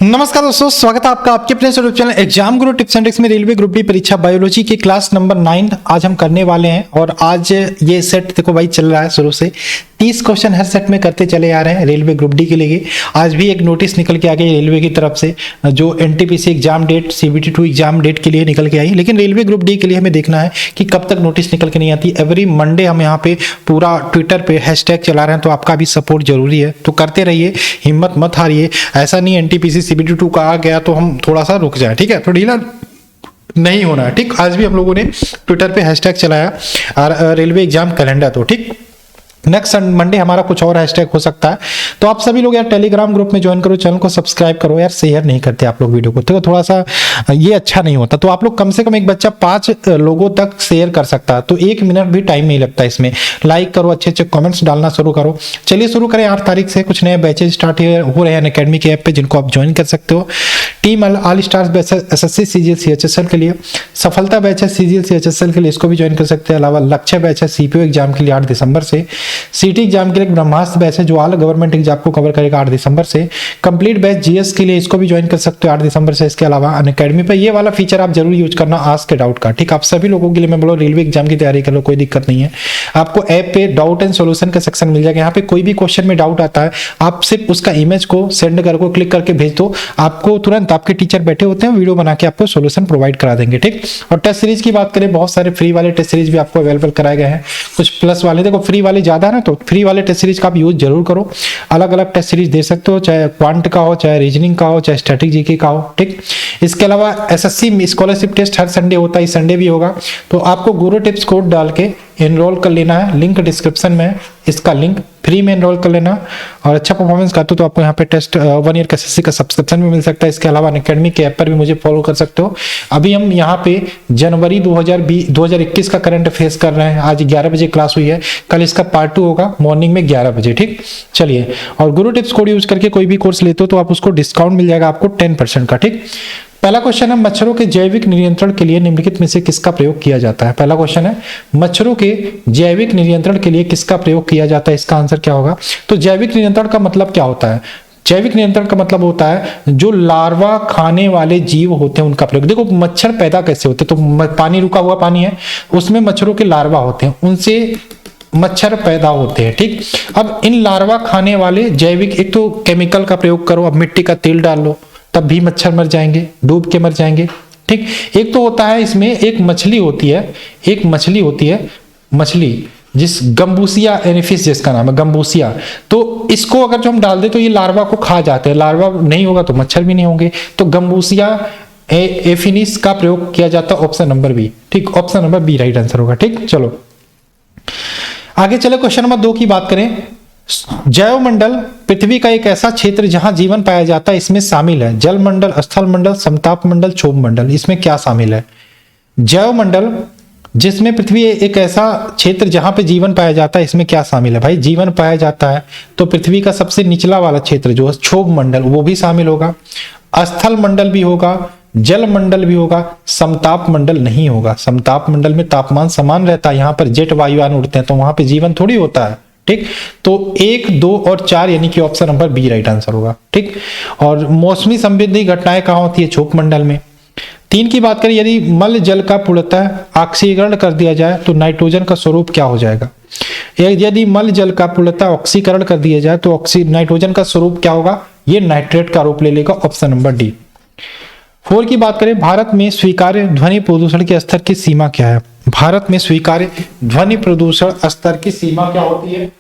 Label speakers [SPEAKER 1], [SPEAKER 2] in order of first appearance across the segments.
[SPEAKER 1] नमस्कार दोस्तों, स्वागत है आपका आपके अपने YouTube channel exam Guru tips and tricks में। रेलवे ग्रुप डी परीक्षा बायोलॉजी की क्लास नंबर 9 आज हम करने वाले हैं। और आज ये सेट देखो भाई चल रहा है शुरू से 30 क्वेश्चन हर सेट में करते चले आ रहे हैं रेलवे ग्रुप डी के लिए। आज भी एक नोटिस निकल के आ गई रेलवे की तरफ से, जो NTPC exam date CBT 2 exam date के लिए निकल के आई। लेकिन रेलवे ग्रुप डी के लिए हमें देखना है कि कब तक नोटिस निकल के नहीं आती। एवरी मंडे हम यहाँ पे पूरा ट्विटर पे हैशटैग चला रहे हैं, तो आपका भी सपोर्ट जरूरी है, तो करते रहिए, हिम्मत मत हारिए। ऐसा नहीं एनटीपीसी CBT 2 का आ गया तो हम थोड़ा सा रुक जाए, ठीक है, तो ढीला नहीं होना है, ठीक। आज भी हम लोगों ने ट्विटर पे हैशटैग चलाया और रेलवे एग्जाम कैलेंडर, तो ठीक नेक्स्ट मंडे हमारा कुछ और हैशटैग हो सकता है। तो आप सभी लोग यार टेलीग्राम ग्रुप में ज्वाइन करो, चैनल को सब्सक्राइब करो यार। शेयर नहीं करते आप लोग वीडियो को, तो थोड़ा सा ये अच्छा नहीं होता। तो आप लोग कम से कम एक बच्चा 5 लोगों तक शेयर कर सकता है, तो 1 मिनट भी टाइम नहीं लगता इसमें। लाइक करो, अच्छे अच्छे कमेंट्स डालना शुरू करो। चलिए शुरू करें। 8 तारीख से कुछ नए बैचेज स्टार्ट हो रहे हैं अनअकैडमी के ऐप पे, जिनको आप ज्वाइन कर सकते हो। Team all stars batch SSC CGL CHSL के लिए, सफलता बैच है CGL CHSL के लिए, इसको भी ज्वाइन कर सकते हैं। अलावा लक्ष्य बैच है CPO एग्जाम के लिए 8 दिसंबर से। सीटी एग्जाम के लिए ब्रह्मास्त्र बैच है जो ऑल गवर्नमेंट एग्जाम को कवर करेगा 8 दिसंबर से। कंप्लीट बैच GS के लिए, इसको भी ज्वाइन कर सकते हो 8 दिसंबर से। इसके अलावा अनअकैडमी पे ये वाला फीचर आप जरूर यूज करना, आस्क के डाउट का, ठीक। आप सभी लोगों के लिए मैं बोलो रेलवे एग्जाम की तैयारी कर लो, कोई दिक्कत नहीं है। आपको ऐप पे डाउट एंड सोल्यूशन का सेक्शन मिल जाएगा। यहाँ पे कोई भी क्वेश्चन में डाउट आता है, आप सिर्फ उसका इमेज को सेंड करके क्लिक करके भेज दो, आपको तुरंत आपके टीचर बैठे होते हैं, वीडियो बना के आपको सोल्यूशन प्रोवाइड करा देंगे, ठीक। और टेस्ट सीरीज की बात करें, बहुत सारे फ्री वाले टेस्ट सीरीज भी आपको अवेलेबल कराए गए हैं। कुछ प्लस वाले, देखो फ्री वाले ज्यादा है ना, तो फ्री वाले टेस्ट सीरीज का आप यूज जरूर करो। अलग अलग टेस्ट सीरीज दे सकते हो, चाहे क्वांट का हो, चाहे रीजनिंग का हो, चाहे स्टैटिक जीके का हो, ठीक। इसके अलावा SSC स्कॉलरशिप टेस्ट हर संडे होता है, इस संडे भी होगा। तो आपको गुरु टिप्स कोड डाल के एनरोल कर लेना है, लिंक डिस्क्रिप्शन में है, इसका लिंक फ्री में एनरोल कर लेना। और अच्छा परफॉर्मेंस करते हो तो आपको यहाँ पे टेस्ट 1 ईयर का SSC का सब्सक्रिप्शन भी मिल सकता है। इसके अलावा अनअकैडमी के ऐप पर भी मुझे फॉलो कर सकते हो। अभी हम यहाँ पे जनवरी 2021 का करंट फेस कर रहे हैं। आज 11 बजे क्लास हुई है, कल इसका पार्ट 2 होगा मॉर्निंग में 11 बजे, ठीक। चलिए, और गुरु टिप्स कोड यूज करके कोई भी कोर्स लेते हो तो आप उसको डिस्काउंट मिल जाएगा आपको 10% का, ठीक। पहला क्वेश्चन है, मच्छरों के जैविक नियंत्रण के लिए निम्नलिखित में से किसका प्रयोग किया जाता है। पहला क्वेश्चन है, मच्छरों के जैविक नियंत्रण के लिए किसका प्रयोग किया जाता है, इसका आंसर क्या होगा। तो जैविक नियंत्रण का मतलब क्या होता है? जैविक नियंत्रण का मतलब होता है जो लार्वा खाने वाले जीव होते हैं उनका प्रयोग। देखो मच्छर पैदा कैसे होते हैं, तो पानी, रुका हुआ पानी है, उसमें मच्छरों के लार्वा होते हैं, उनसे मच्छर पैदा होते हैं, ठीक। अब इन लार्वा खाने वाले जैविक, एक तो केमिकल का प्रयोग करो, अब मिट्टी का तेल डाल लो, तब भी मच्छर मर जाएंगे, डूब के मर जाएंगे, ठीक। एक तो होता है इसमें एक मछली होती है, मछली जिस गंबूसिया एनिफिस जिसका नाम है गंबूसिया, तो इसको अगर जो हम डाल दे तो ये लार्वा को खा जाते हैं। लार्वा नहीं होगा तो मच्छर भी नहीं होंगे, तो गंबूसिया एफिनिस का प्रयोग किया जाता है। ऑप्शन नंबर बी, ठीक, option number B right answer होगा, ठीक। चलो आगे चले, क्वेश्चन नंबर 2 की बात करें। जैव मंडल पृथ्वी का एक ऐसा क्षेत्र जहां जीवन पाया जाता है, इसमें शामिल है जल मंडल, स्थल मंडल, समताप मंडल, क्षोभ मंडल। इसमें क्या शामिल है? जैव मंडल जिसमें पृथ्वी एक ऐसा क्षेत्र जहां पे जीवन पाया जाता है, इसमें क्या शामिल है भाई? जीवन पाया जाता है तो पृथ्वी का सबसे निचला वाला क्षेत्र जो है क्षोभ मंडल, वो भी शामिल होगा। स्थल मंडल भी होगा, जल मंडल भी होगा, समताप मंडल नहीं होगा। समताप मंडल में तापमान समान रहता है, यहाँ पर जेट वायुयान उड़ते हैं, तो वहां पे जीवन थोड़ी होता है, ठीक। तो 1, 2 और 4 यानी कि option number B right answer होगा, ठीक। और मौसमी संबंधी घटनाएं कहाँ होती है? क्षोभ मंडल में। 3 की बात करें, यदि मल जल का पूर्णतः ऑक्सीकरण कर दिया जाए तो नाइट्रोजन का स्वरूप क्या हो जाएगा? यदि मल जल का पूर्णतः ऑक्सीकरण कर दिया जाए तो नाइट्रोजन का स्वरूप क्या होगा? ये नाइट्रेट का रूप ले लेगा, ऑप्शन नंबर डी। 4 की बात करें, भारत में स्वीकार्य ध्वनि प्रदूषण के स्तर की सीमा क्या है? भारत में स्वीकार्य ध्वनि प्रदूषण स्तर की सीमा क्या होती है?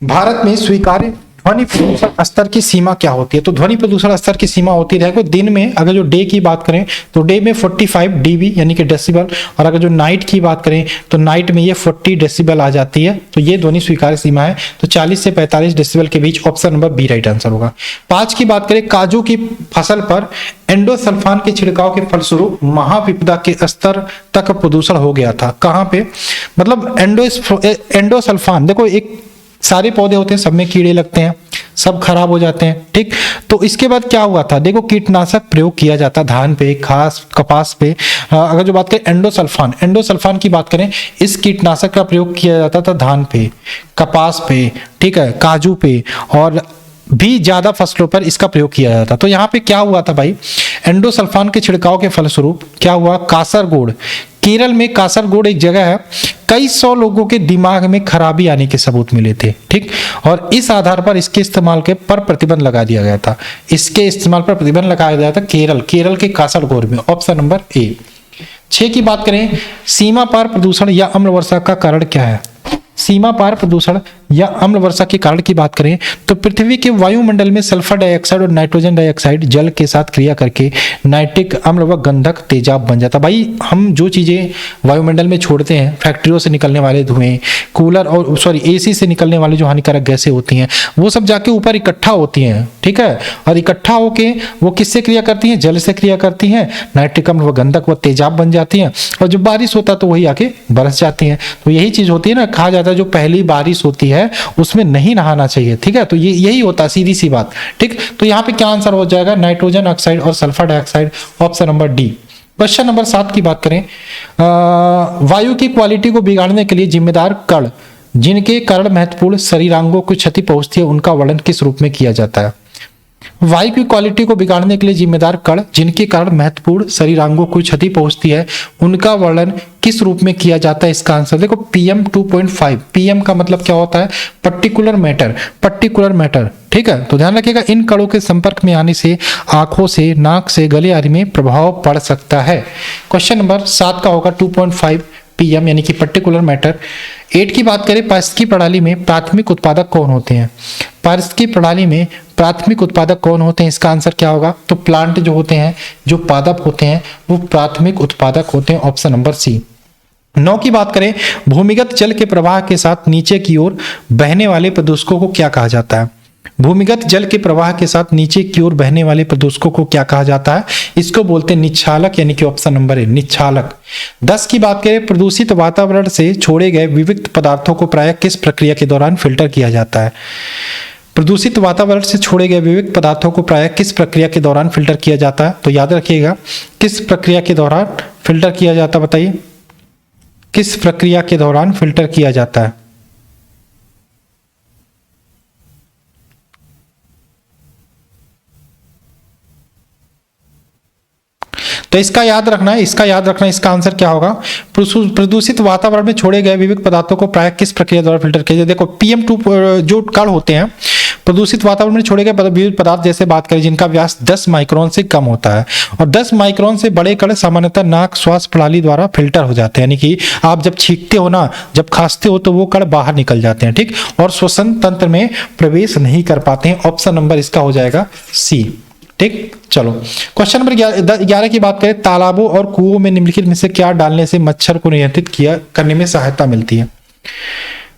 [SPEAKER 1] भारत में स्वीकार्य ध्वनि प्रदूषण स्तर की सीमा क्या होती है? तो ध्वनि प्रदूषण स्तर की सीमा होती है, दिन में अगर जो डे की बात करें तो डे में 45 dB यानी कि डेसिबल, और अगर जो नाइट की बात करें तो नाइट में ये 40 डेसिबल आ जाती है। तो ये ध्वनि स्वीकार्य सीमा है, तो 40 से 45 डेसिबल के बीच, option number B right answer होगा। 5 की बात करें, काजू की फसल पर एंडोसल्फान के छिड़काव के फलस्वरूप महाविपदा के स्तर तक प्रदूषण हो गया था। कहां पे? मतलब एंडोसल्फान, देखो एक सारे पौधे होते हैं, सब में कीड़े लगते हैं, सब खराब हो जाते हैं। ठीक, तो इसके बाद क्या हुआ था, देखो कीटनाशक प्रयोग किया जाता धान पे, घास, कपास पे। अगर जो बात करें एंडोसल्फान, एंडोसल्फान की बात करें, इस कीटनाशक का प्रयोग किया जाता था धान पे, कपास पे, ठीक है, काजू पे और भी ज्यादा फसलों पर इसका प्रयोग किया जाता। तो यहाँ पे क्या हुआ था भाई, एंडोसल्फान के छिड़काव के फलस्वरूप क्या हुआ, कासरगोड, केरल में कासरगोड एक जगह है, कई सौ लोगों के दिमाग में खराबी आने के सबूत मिले थे। ठीक, और इस आधार पर इसके इस्तेमाल के पर प्रतिबंध लगा दिया गया था, इसके इस्तेमाल पर प्रतिबंध लगाया गया था केरल के कासरगोड में। Option number A. 6 की बात करें, सीमा पार प्रदूषण या अम्ल वर्षा का कारण क्या है। सीमा पार प्रदूषण या अम्ल वर्षा के कारण की बात करें तो पृथ्वी के वायुमंडल में सल्फर डाइऑक्साइड और नाइट्रोजन डाइऑक्साइड जल के साथ क्रिया करके नाइट्रिक अम्ल व गंधक तेजाब बन जाता। भाई हम जो चीजें वायुमंडल में छोड़ते हैं, फैक्ट्रियों से निकलने वाले धुएं, कूलर और एसी से निकलने वाले जो हानिकारक गैसें होती हैं, वो सब जाके ऊपर इकट्ठा होती हैं। ठीक है, और इकट्ठा होके वो किससे क्रिया करती हैं, जल से क्रिया करती हैं, नाइट्रिक अम्ल व गंधक व तेजाब बन जाती हैं, और जब बारिश होता है तो वही आके बरस जाती हैं। तो यही चीज होती है ना, कहा जाता है जो पहली बारिश होती है उसमें नहीं नहाना चाहिए। ठीक है, तो ये यही होता है, सीधी सी बात। ठीक, तो यहाँ पे क्या आंसर हो जाएगा, नाइट्रोजन ऑक्साइड और sulphur dioxide, option number D. Question number 7 की बात करें, वायु की क्वालिटी को बिगाड़ने के लिए जिम्मेदार कण जिनके कारण महत्वपूर्ण शरीरांगों को क्षति पहुंचती है, उनका वर्णन किस रूप में किया जाता है। वायु की क्वालिटी को बिगाड़ने के लिए जिम्मेदार कण जिनके कारण महत्वपूर्ण शरीरांगों को क्षति पहुंचती है, उनका वर्णन किस रूप में किया जाता है। इसका आंसर देखो PM 2.5। PM का मतलब क्या होता है, पर्टिकुलर मैटर, पर्टिकुलर मैटर। ठीक है, तो ध्यान रखिएगा, इन कणों के संपर्क में आने से आंखों से, नाक से, गले आदि में प्रभाव पड़ सकता है। क्वेश्चन नंबर 7 का होगा 2.5 PM यानी कि पर्टिकुलर मैटर। 8 की बात करें, पारिस्थितिकी प्रणाली में प्राथमिक उत्पादक कौन होते हैं। पारिस्थितिकी प्रणाली में प्राथमिक उत्पादक कौन होते हैं, इसका आंसर क्या होगा, तो प्लांट जो होते हैं, जो पादप होते हैं, वो प्राथमिक उत्पादक होते हैं। ऑप्शन नंबर सी। 9 की बात करें, भूमिगत जल के प्रवाह के साथ नीचे की ओर बहने वाले प्रदूषकों को क्या कहा जाता है। भूमिगत जल के प्रवाह के साथ नीचे की ओर बहने वाले प्रदूषकों को क्या कहा जाता है, इसको बोलते हैं निच्छालक, यानी कि ऑप्शन नंबर ए, निच्छालक। 10 की बात करें, प्रदूषित वातावरण से छोड़े गए विविक्त पदार्थों को प्रायः किस प्रक्रिया के दौरान फिल्टर किया जाता है। प्रदूषित वातावरण से छोड़े गए विविक्त पदार्थों को प्रायः किस प्रक्रिया के दौरान फिल्टर किया जाता है, तो याद रखिएगा किस प्रक्रिया के दौरान फिल्टर किया जाता है, बताइए किस प्रक्रिया के दौरान फिल्टर किया जाता है। तो इसका याद रखना है, इसका आंसर क्या होगा, प्रदूषित वातावरण में छोड़े गए विविध पदार्थों को प्रायः किस प्रक्रिया द्वारा फिल्टर किया जाता है। देखो PM2 जो कण होते हैं, प्रदूषित वातावरण में छोड़े गए विविध पदार्थ जैसे बात करें जिनका व्यास 10 माइक्रोन से कम होता है, और 10 माइक्रोन से बड़े कण सामान्यतः नाक श्वास प्रणाली द्वारा फिल्टर हो जाते हैं, यानी कि आप जब छींकते हो ना, जब खांसते हो तो वो कण बाहर निकल जाते हैं। ठीक, और श्वसन तंत्र में प्रवेश नहीं कर पाते हैं। ऑप्शन नंबर इसका हो जाएगा सी। ठीक, चलो क्वेश्चन नंबर 11 की बात करें, तालाबों और कुओं में निम्नलिखित में से क्या डालने से मच्छर को नियंत्रित करने में सहायता मिलती है।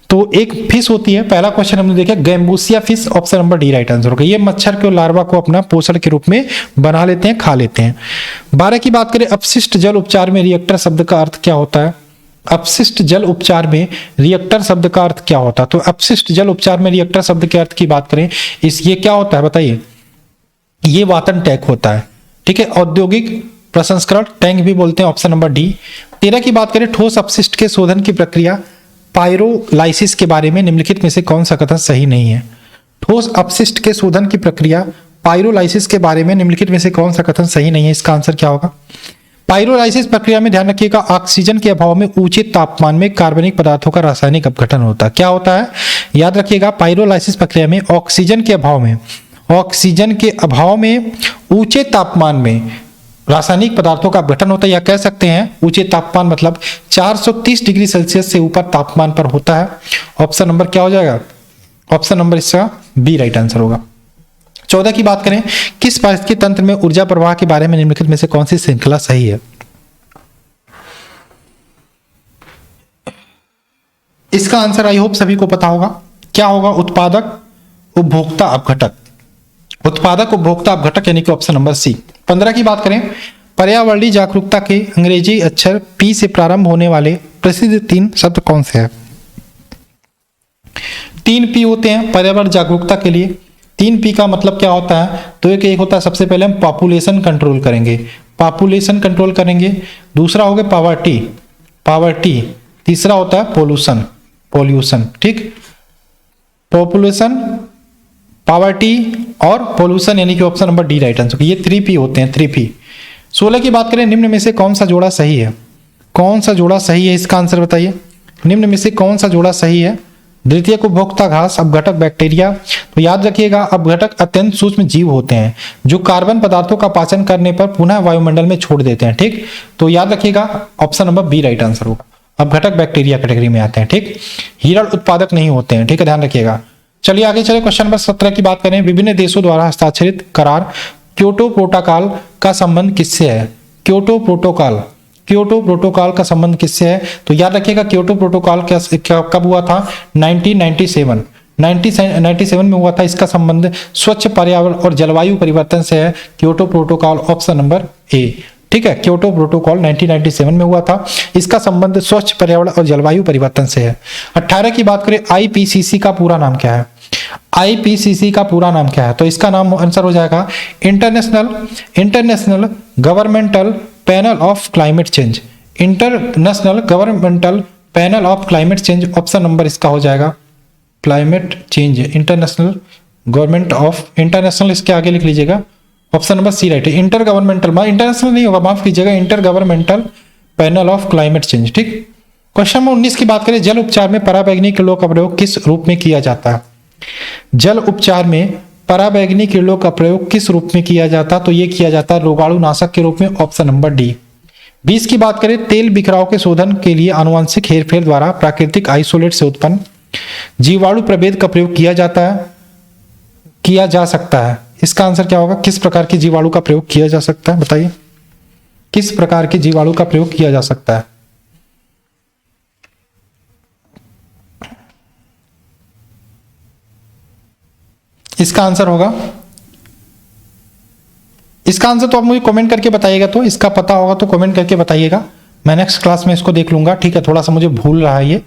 [SPEAKER 1] तो एक फिश होती है, पहला क्वेश्चन हमने देखा gambusia fish, option number D right answer होगा। ये मच्छर के लार्वा को अपना पोषण के रूप में बना लेते हैं, खा लेते हैं। 12 की बात करें, अपशिष्ट जल उपचार में रिएक्टर शब्द का अर्थ क्या होता है। अपशिष्ट जल उपचार में रिएक्टर शब्द का अर्थ क्या होता है, तो अपशिष्ट जल उपचार में रिएक्टर शब्द के अर्थ की बात करें, ये क्या होता है बताइए, ये वातन टैंक होता है। ठीक है, औद्योगिक प्रसंस्करण टैंक भी बोलते हैं, ऑप्शन नंबर डी। 13 की बात करें, ठोस अपशिष्ट के शोधन की प्रक्रिया पायरोलाइसिस के बारे में निम्नलिखित में से कौन सा कथन सही नहीं है। ठोस अपशिष्ट के शोधन की प्रक्रिया पायरोलाइसिस के बारे में निम्नलिखित में से कौन सा कथन सही नहीं है, इसका आंसर क्या होगा। पायरोलाइसिस प्रक्रिया में ध्यान रखिएगा, ऑक्सीजन के अभाव में ऊंचे तापमान में कार्बनिक पदार्थों का रासायनिक अपघटन होता है। क्या होता है, याद रखिएगा, पायरोलाइसिस प्रक्रिया में ऑक्सीजन के अभाव में ऊंचे तापमान में रासायनिक पदार्थों का अपघटन होता है, या कह सकते हैं ऊंचे तापमान मतलब 430 डिग्री सेल्सियस से ऊपर तापमान पर होता है। ऑप्शन नंबर क्या हो जाएगा, ऑप्शन नंबर इसका बी राइट आंसर होगा। 14 की बात करें, किस पारिस्थितिकी तंत्र में ऊर्जा प्रवाह के बारे में निम्नलिखित में से कौन सी श्रृंखला सही है। इसका आंसर आई होप सभी को पता होगा, क्या होगा, उत्पादक उपभोक्ता अपघटक, उत्पादक उपभोक्ता अपघटक यानी कि ऑप्शन नंबर सी। 15 की बात करें, पर्यावरणीय जागरूकता के अंग्रेजी अक्षर P से प्रारंभ होने वाले प्रसिद्ध 3 शब्द कौन से हैं। 3 P होते हैं पर्यावरण जागरूकता के लिए, 3P का मतलब क्या होता है? तो एक होता है, सबसे पहले हम पॉपुलेशन कंट्रोल करेंगे, पॉपुलेशन कंट्रोल करेंगे। दूसरा हो गया पावर्टी, पावर्टी। तीसरा होता है पोल्यूशन, पोल्यूशन। ठीक, पॉपुलेशन, पावर्टी और पोल्यूशन, यानी कि option number D right answer. ये 3P होते हैं, 3P। 16 की बात करें, निम्न में से कौन सा जोड़ा सही है? कौन सा जोड़ा सही है, इसका आंसर बताइए। निम्न में से कौन सा जोड़ा सही है? द्वितीयक उपभोक्ता घास, अपघटक बैक्टीरिया। तो याद रखिएगा, अपघटक अत्यंत सूक्ष्म जीव होते हैं जो कार्बन पदार्थों का पाचन करने पर पुनः वायुमंडल में छोड़ देते हैं। ठीक, तो याद रखिएगा option number B right answer होगा। अपघटक बैक्टीरिया कैटेगरी में आते हैं। ठीक, हिरण उत्पादक नहीं होते हैं। ठीक है, ध्यान रखिएगा। चलिए आगे चले, क्वेश्चन नंबर 17 की बात करें। विभिन्न देशों द्वारा हस्ताक्षरित करार क्योटो प्रोटोकॉल का संबंध किससे है? क्योटो प्रोटोकॉल, क्योटो प्रोटोकॉल का संबंध किससे है? तो याद रखिएगा, क्योटो प्रोटोकॉल कब हुआ था? 1997, 1997 में हुआ था। इसका संबंध स्वच्छ पर्यावरण और जलवायु परिवर्तन से है। Kyoto protocol option number A. ठीक है, क्योटो प्रोटोकॉल 1997 में हुआ था। इसका संबंध स्वच्छ पर्यावरण और जलवायु परिवर्तन से है। 18 की बात करें, आईपीसीसी का पूरा नाम क्या है? आईपीसीसी का पूरा नाम क्या है? तो इसका नाम आंसर हो जाएगा international governmental panel of climate change. International governmental panel of climate change, option number इसका हो जाएगा climate change. International government of, international इसके आगे लिख लीजिएगा, ऑप्शन नंबर सी राइट है। इंटर गवर्नमेंटल, इंटरनेशनल नहीं होगा, माफ कीजिएगा, inter governmental panel of climate change. ठीक, क्वेश्चन नंबर 19 की बात करें। जल उपचार में पराबैंगनी किरणों का प्रयोग किस रूप में किया जाता है? जल उपचार में पराबैंगनी किरणों का प्रयोग किस रूप में किया जाता है? तो यह किया जाता है रोगाणुनाशक के रूप में, ऑप्शन नंबर डी। 20 की बात करें। तेल बिखराव के शोधन के लिए आनुवंशिक हेरफेर द्वारा प्राकृतिक आइसोलेट से उत्पन्न जीवाणु प्रभेद का प्रयोग किया जा सकता है। इसका आंसर क्या होगा? किस प्रकार के जीवाणु का प्रयोग किया जा सकता है? बताइए, किस प्रकार के जीवाणु का प्रयोग किया जा सकता है? इसका आंसर होगा, इसका आंसर तो आप मुझे कमेंट करके बताइएगा। तो इसका पता होगा तो कमेंट करके बताइएगा, मैं नेक्स्ट क्लास में इसको देख लूंगा। ठीक है, थोड़ा सा मुझे भूल रहा है ये।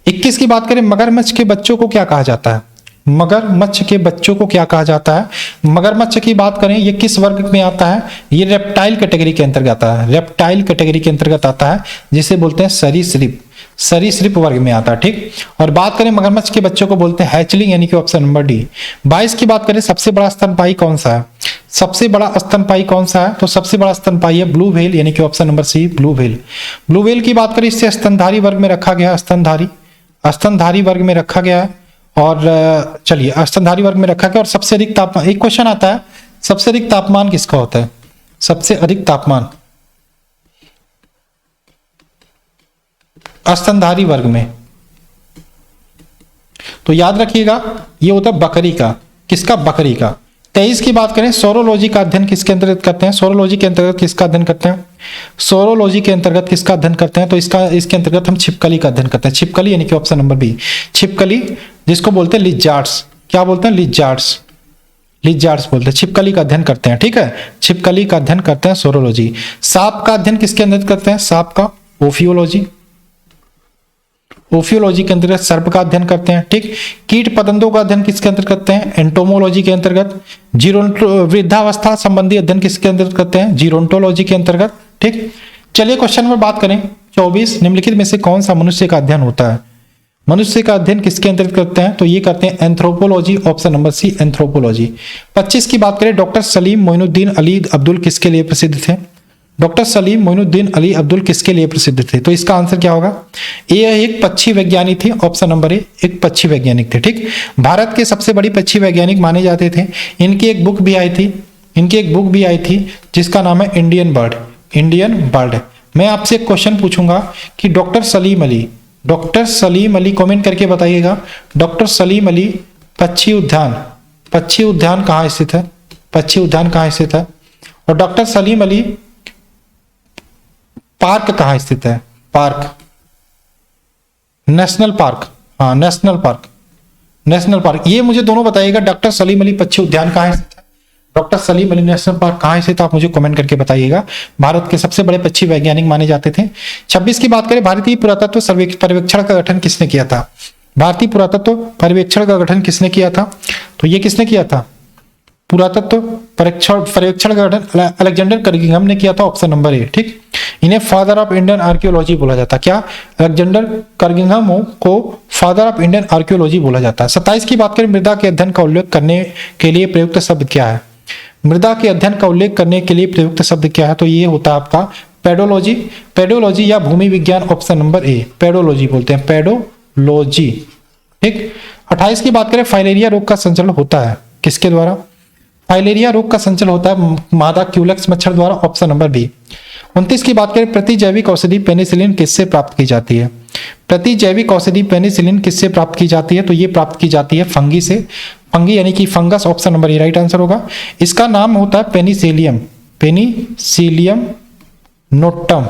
[SPEAKER 1] 21 की बात करें। मगरमच्छ के बच्चों को क्या कहा जाता है? मगरमच्छ के बच्चों को क्या कहा जाता है? मगरमच्छ की बात करें, ये किस वर्ग में आता है? ये रेप्टाइल कैटेगरी के अंतर्गत आता है, रेप्टाइल कैटेगरी के अंतर्गत आता है, जिसे बोलते हैं सरीसृप, सरीसृप वर्ग में आता है। ठीक, और बात करें मगरमच्छ के बच्चों को बोलते हैं हैचलिंग, यानी कि ऑप्शन नंबर डी। 22 की बात करें। सबसे बड़ा स्तनपायी कौन सा है? सबसे बड़ा स्तनपायी कौन सा है? तो सबसे बड़ा स्तनपायी है ब्लू व्हेल, यानी कि option number C blue whale. Blue whale की बात करें, इससे स्तनधारी वर्ग में रखा गया, स्तनधारी वर्ग में रखा गया है। और चलिए, स्तनधारी वर्ग में रखा गया। और सबसे अधिक तापमान, एक क्वेश्चन आता है, सबसे अधिक तापमान किसका होता है? सबसे अधिक तापमान स्तनधारी वर्ग में, तो याद रखिएगा ये होता है बकरी का। किसका? बकरी का। 23 की बात करें। सोरोलॉजी का अध्ययन किसके अंतर्गत करते हैं? सोरोलॉजी के अंतर्गत किसका अध्ययन करते हैं? सोरोलॉजी के अंतर्गत किसका अध्ययन करते हैं? तो इसके अंतर्गत हम छिपकली का अध्ययन करते हैं। छिपकली, यानी कि ऑप्शन नंबर बी छिपकली, जिसको बोलते हैं लिजार्ड्स। क्या बोलते हैं? लिजार्ड्स, लिजार्ड्स बोलते हैं। छिपकली का अध्ययन करते हैं। ठीक है, छिपकली का अध्ययन करते हैं सोरोलॉजी। सांप का अध्ययन किसके अंतर्गत करते हैं? सांप का ओफियोलॉजी, ओफियोलॉजी के अंतर्गत सर्प का अध्ययन करते हैं। ठीक, कीट पतंगों का अध्ययन किसके अंतर्गत करते हैं? एंटोमोलॉजी के अंतर्गत। वृद्धावस्था संबंधी अध्ययन किसके अंतर्गत करते हैं? जीरोंटोलॉजी के अंतर्गत। ठीक, चलिए क्वेश्चन नंबर बात करें 24। निम्नलिखित में से कौन सा मनुष्य का अध्ययन होता है? मनुष्य का अध्ययन किसके अंतर्गत करते हैं? तो ये करते हैं anthropology, option number C anthropology. 25 की बात करें। डॉक्टर सलीम मोइनुद्दीन अली अब्दुल किसके लिए प्रसिद्ध थे? डॉक्टर सलीम मोइनुद्दीन अली अब्दुल किसके लिए प्रसिद्ध थे? तो इसका आंसर क्या होगा? ये एक पक्षी वैज्ञानिक थे, ऑप्शन नंबर ए, एक पक्षी वैज्ञानिक थे। ठीक, भारत के सबसे बड़ी पक्षी वैज्ञानिक माने जाते थे। इनकी एक बुक भी आई थी, जिसका नाम है इंडियन बर्ड, इंडियन बर्ड। मैं आपसे एक क्वेश्चन पूछूंगा कि डॉक्टर सलीम अली कमेंट करके बताइएगा, डॉक्टर सलीम अली पक्षी उद्यान कहाँ स्थित है? पक्षी उद्यान कहाँ स्थित है? और डॉक्टर सलीम अली पार्क कहाँ स्थित है? पार्क, नेशनल पार्क, हाँ नेशनल पार्क। ये मुझे दोनों बताइएगा, डॉक्टर सलीम अली पक्षी उद्यान कहाँ स्थित है, doctor Salim Ali national park कहाँ स्थित है? आप मुझे कमेंट करके बताइएगा। भारत के सबसे बड़े पक्षी वैज्ञानिक माने जाते थे। 26 की बात करें। भारतीय पुरातत्व पर्यवेक्षण का गठन किसने किया था? भारतीय पुरातत्व पर्यवेक्षण का गठन किसने किया था? तो ये किसने किया था? पुरातत्व पर्यवेक्षण का गठन अलेक्जेंडर कर्गिंगहम ने किया था, ऑप्शन नंबर ए। ठीक, इन्हें फादर ऑफ इंडियन आर्कियोलॉजी बोला जाता है। क्या? अलेक्जेंडर कर्गिंगहम को फादर ऑफ इंडियन आर्कियोलॉजी बोला जाता है। 27 की बात करें, मृदा के अध्ययन का उल्लेख करने के लिए प्रयुक्त शब्द क्या है? मृदा के अध्ययन का उल्लेख करने के लिए प्रयुक्त शब्द क्या है? तो ये होता है आपका पेडोलॉजी, पेडोलॉजी या भूमि विज्ञान, ऑप्शन नंबर ए, पेडोलॉजी बोलते हैं, पेडोलॉजी। ठीक, 28 की बात करें, फाइलेरिया रोग का संचलन होता है किसके द्वारा? फाइलेरिया रोग का संचलन होता है मादा क्यूलेक्स मच्छर द्वारा, ऑप्शन नंबर बी। 29 की बात करें, प्रति जैविक औषधि पेनिसिलिन किससे प्राप्त की जाती है? प्रति जैविक औषधि पेनिसिलिन किससे प्राप्त की जाती है? तो ये प्राप्त की जाती है फंगी से, फंगी यानी कि fungus, option number A right answer होगा। इसका नाम होता है पेनिसिलियम, पेनिसिलियम नोटम,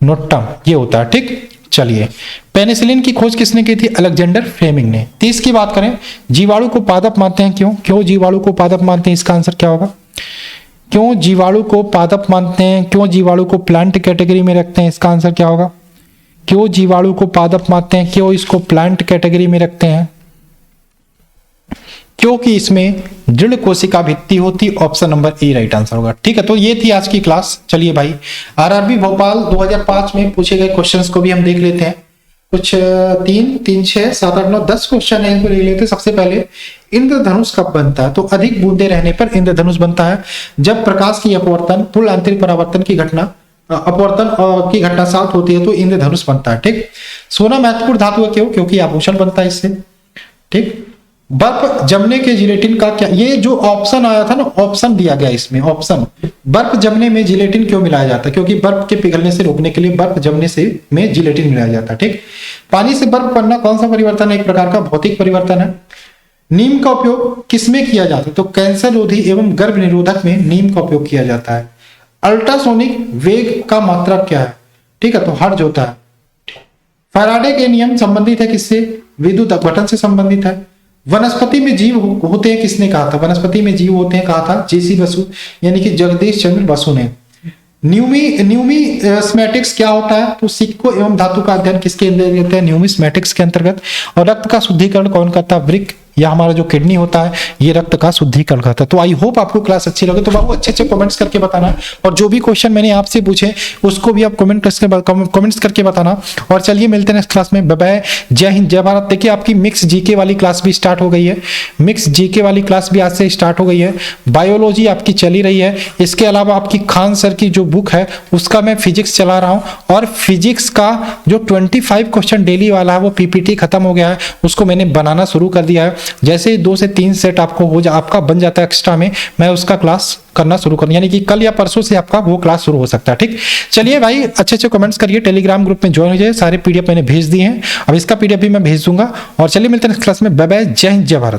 [SPEAKER 1] नोटम ये होता है। ठीक, चलिए, पेनिसिलिन की खोज किसने की थी? अलेक्जेंडर फ्लेमिंग ने। 30 की बात करें, जीवाणु को पादप मानते हैं क्यों? क्यों जीवाणु को पादप मानते हैं? इसका आंसर क्या होगा? क्यों जीवाणु को पादप मानते हैं? क्यों जीवाणु को प्लांट कैटेगरी में रखते हैं? इसका आंसर क्या होगा? क्यों जीवाणु को पादप मानते हैं? क्यों इसको प्लांट कैटेगरी में रखते हैं? क्योंकि इसमें दृढ़ कोशिका भित्ति होती, option number A right answer होगा। ठीक है, तो ये थी आज की क्लास। चलिए भाई, आरआरबी भोपाल 2005 में पूछे गए क्वेश्चंस को भी हम देख लेते हैं। कुछ 3, 6, 7, 8, 9, 10 क्वेश्चन है, इनको देख लेते हैं। सबसे पहले, इंद्रधनुष कब बनता है? तो अधिक बूंदे रहने पर इंद्रधनुष बनता है जब प्रकाश की अपवर्तन, पूर्ण आंतरिक परावर्तन की घटना, अपवर्तन की घटना साथ होती है तो इंद्रधनुष बनता है। ठीक, सोना महत्वपूर्ण धातु है क्यों? क्योंकि आभूषण बनता है इससे। ठीक, बर्फ जमने के जिलेटिन का क्या? ये जो ऑप्शन आया था ना, ऑप्शन दिया गया इसमें, ऑप्शन, बर्फ जमने में जिलेटिन क्यों मिलाया जाता है? क्योंकि बर्फ के पिघलने से रोकने के लिए बर्फ जमने से में जिलेटिन मिलाया जाता है। ठीक, पानी से बर्फ बनना कौन सा परिवर्तन है? एक प्रकार का भौतिक परिवर्तन है। नीम का उपयोग किसमें किया जाता है? तो कैंसर रोधी एवं गर्भ निरोधक में नीम का उपयोग किया जाता है। अल्ट्रासोनिक वेग का मात्रक क्या है? ठीक है, तो हर्ट्ज होता है। फैराडे के नियम संबंधित है किससे? विद्युत अपघटन से संबंधित है। वनस्पति में जीव होते हैं किसने कहा था? वनस्पति में जीव होते हैं कहा था जेसी बसु, यानी कि जगदीश चंद्र बसु ने। न्यूमिस्मेटिक्स क्या होता है? तो सिक्को एवं धातु का अध्ययन किसके अंतर्गत है? न्यूमिस्मेटिक्स के अंतर्गत। और रक्त का शुद्धिकरण कौन करता है? वृक्क या हमारा जो किडनी होता है, ये रक्त का शुद्धिकरण करता है। तो आई होप आपको क्लास अच्छी लगे, तो बाबू अच्छे कमेंट्स करके बताना, और जो भी क्वेश्चन मैंने आपसे पूछे उसको भी आप कमेंट्स करके बताना। और चलिए मिलते हैं नेक्स्ट क्लास में। बाय बाय, जय हिंद, जय भारत। देखिए आपकी मिक्स जीके वाली क्लास भी स्टार्ट हो गई है, मिक्स जीके वाली क्लास भी आज से स्टार्ट हो गई है। बायोलॉजी आपकी चली रही है, इसके अलावा आपकी खान सर की जो बुक है उसका मैं फिजिक्स चला रहा हूँ, और फिजिक्स का जो 25 क्वेश्चन डेली वाला है वो पीपीटी खत्म हो गया है, उसको मैंने बनाना शुरू कर दिया है। जैसे 2 से 3 सेट आपका बन जाता है एक्स्ट्रा में, मैं उसका क्लास करना शुरू करूं, यानी कि कल या परसों से आपका वो क्लास शुरू हो सकता है। ठीक, चलिए भाई अच्छे कमेंट्स करिए, टेलीग्राम ग्रुप में ज्वाइन हो जाइए, सारे पीडीएफ मैंने भेज दिए हैं, अब इसका पीडीएफ भी मैं भेज दूंगा। और चलिए मिलते हैं नेक्स्ट क्लास में। बाय बाय, जय हिंद, जय भारत।